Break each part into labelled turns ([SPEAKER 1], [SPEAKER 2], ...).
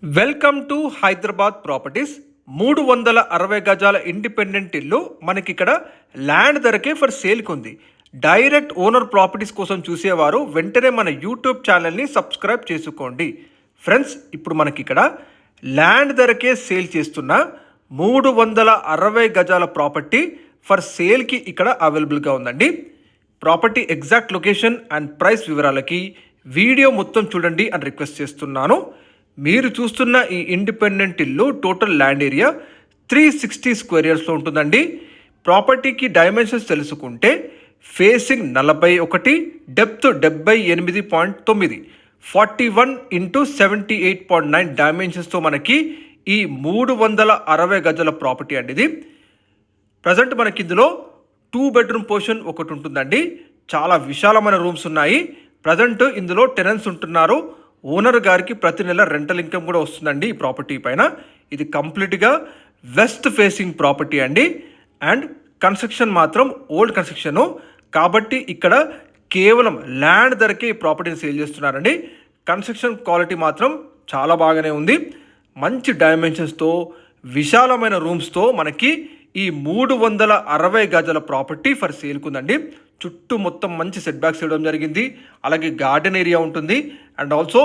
[SPEAKER 1] Welcome to Hyderabad properties. 360 గజాల independent ఇల్లు మనకి ఇక్కడ ల్యాండ్ ధరకే ఫర్ సేల్కి ఉంది. డైరెక్ట్ ఓనర్ ప్రాపర్టీస్ కోసం చూసేవారు వెంటనే మన యూట్యూబ్ ఛానల్ని సబ్స్క్రైబ్ చేసుకోండి. ఫ్రెండ్స్, ఇప్పుడు మనకి ఇక్కడ ల్యాండ్ ధరకే సేల్ చేస్తున్న 360 గజాల ప్రాపర్టీ ఫర్ సేల్కి ఇక్కడ అవైలబుల్గా ఉందండి. Property exact location and price వివరాలకి వీడియో మొత్తం చూడండి అని రిక్వెస్ట్ చేస్తున్నాను. మీరు చూస్తున్న ఈ ఇండిపెండెంట్ ఇల్లు టోటల్ ల్యాండ్ ఏరియా 360 స్క్వేర్ ఇయర్స్లో ఉంటుందండి. ప్రాపర్టీకి డైమెన్షన్స్ తెలుసుకుంటే ఫేసింగ్ 41, డెప్త్ 78.9, 41x78.9 డైమెన్షన్స్తో మనకి ఈ 360 గజాల ప్రాపర్టీ అండి. ఇది ప్రజెంట్ మనకి ఇందులో 2 బెడ్రూమ్ పోర్షన్ ఒకటి ఉంటుందండి. చాలా విశాలమైన రూమ్స్ ఉన్నాయి. ప్రజెంట్ ఇందులో టెనెంట్స్ ఉంటున్నారు. ఓనర్ గారికి ప్రతి నెల రెంటల్ ఇన్కమ్ కూడా వస్తుందండి ఈ ప్రాపర్టీ పైన. ఇది కంప్లీట్గా వెస్ట్ ఫేసింగ్ ప్రాపర్టీ అండి. అండ్ కన్స్ట్రక్షన్ మాత్రం ఓల్డ్ కన్స్ట్రక్షను కాబట్టి ఇక్కడ కేవలం ల్యాండ్ ధరకే ఈ ప్రాపర్టీని సేల్ చేస్తున్నారండి. కన్స్ట్రక్షన్ క్వాలిటీ మాత్రం చాలా బాగానే ఉంది. మంచి డైమెన్షన్స్తో విశాలమైన రూమ్స్తో మనకి ఈ 360 గజాల ప్రాపర్టీ ఫర్ సేల్కుందండి. చుట్టూ మొత్తం మంచి సెట్ బ్యాక్స్ ఇవ్వడం జరిగింది. అలాగే గార్డెన్ ఏరియా ఉంటుంది. అండ్ ఆల్సో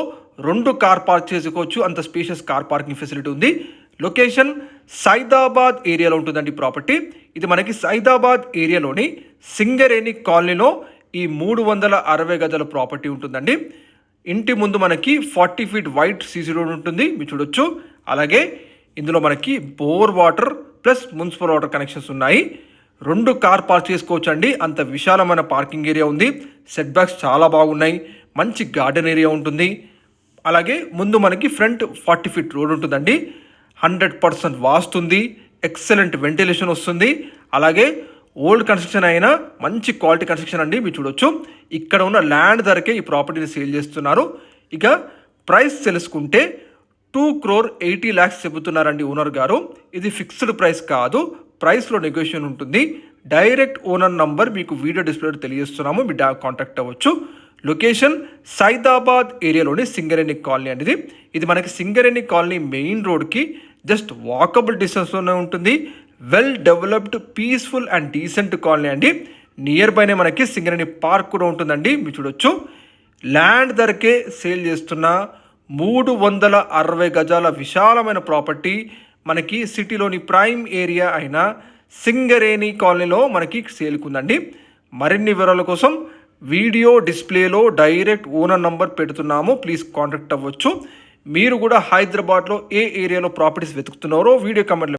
[SPEAKER 1] 2 కార్ పార్క్ చేసుకోవచ్చు, అంత స్పేషియస్ కార్ పార్కింగ్ ఫెసిలిటీ ఉంది. లొకేషన్ సైదాబాద్ ఏరియాలో ఉంటుందండి ప్రాపర్టీ. ఇది మనకి సైదాబాద్ ఏరియాలోని సింగరేణి కాలనీలో ఈ 360 గజాల ప్రాపర్టీ ఉంటుందండి. ఇంటి ముందు మనకి 40 ఫీట్ వైట్ సీసీ రోడ్ ఉంటుంది, మీరు చూడొచ్చు. అలాగే ఇందులో మనకి bore water plus municipal water connections ఉన్నాయి. 2 కార్ పార్క్ చేసుకోవచ్చు అండి, అంత విశాలమైన పార్కింగ్ ఏరియా ఉంది. సెట్ బ్యాక్స్ చాలా బాగున్నాయి. మంచి గార్డెన్ ఏరియా ఉంటుంది. అలాగే ముందు మనకి ఫ్రంట్ 40 ఫీట్ రోడ్ ఉంటుందండి. 100% వాస్తుంది. ఎక్సలెంట్ వెంటిలేషన్ వస్తుంది. అలాగే ఓల్డ్ కన్స్ట్రక్షన్ అయినా మంచి క్వాలిటీ కన్స్ట్రక్షన్ అండి, మీరు చూడొచ్చు. ఇక్కడ ఉన్న ల్యాండ్ ధరకే ఈ ప్రాపర్టీని సేల్ చేస్తున్నారు. ఇక ప్రైస్ తెలుసుకుంటే 2,80,00,000 చెబుతున్నారండి ఓనర్ గారు. ఇది ఫిక్స్డ్ ప్రైస్ కాదు, ప్రైస్లో నెగోషియేషన్ ఉంటుంది. డైరెక్ట్ ఓనర్ నంబర్ మీకు వీడియో డిస్ప్లేలో తెలియజేస్తున్నాము, మీ కాంటాక్ట్ అవ్వచ్చు. లొకేషన్ సైదాబాద్ ఏరియాలోని సింగరేణి కాలనీ అండి. ఇది మనకి సింగరేణి కాలనీ మెయిన్ రోడ్కి జస్ట్ వాకబుల్ డిస్టెన్స్లోనే ఉంటుంది. Well developed, peaceful and decent colony అండి. నియర్ బైనే మనకి సింగరేణి పార్క్ కూడా ఉంటుందండి, మీరు చూడొచ్చు. ల్యాండ్ ధరకే సేల్ చేస్తున్న 360 గజాల విశాలమైన ప్రాపర్టీ మనకి సిటీలోని ప్రైమ్ ఏరియా అయిన సింగరేణి కాలనీలో మనకి సేల్కుందండి. మరిన్ని వివరాల కోసం వీడియో డిస్ప్లేలో డైరెక్ట్ ఓనర్ నంబర్ పెడుతున్నాము, ప్లీజ్ కాంటాక్ట్ అవ్వచ్చు. మీరు కూడా హైదరాబాద్లో ఏ ఏరియాలో ప్రాపర్టీస్ వెతుకుతున్నారో వీడియో కమెంట్లో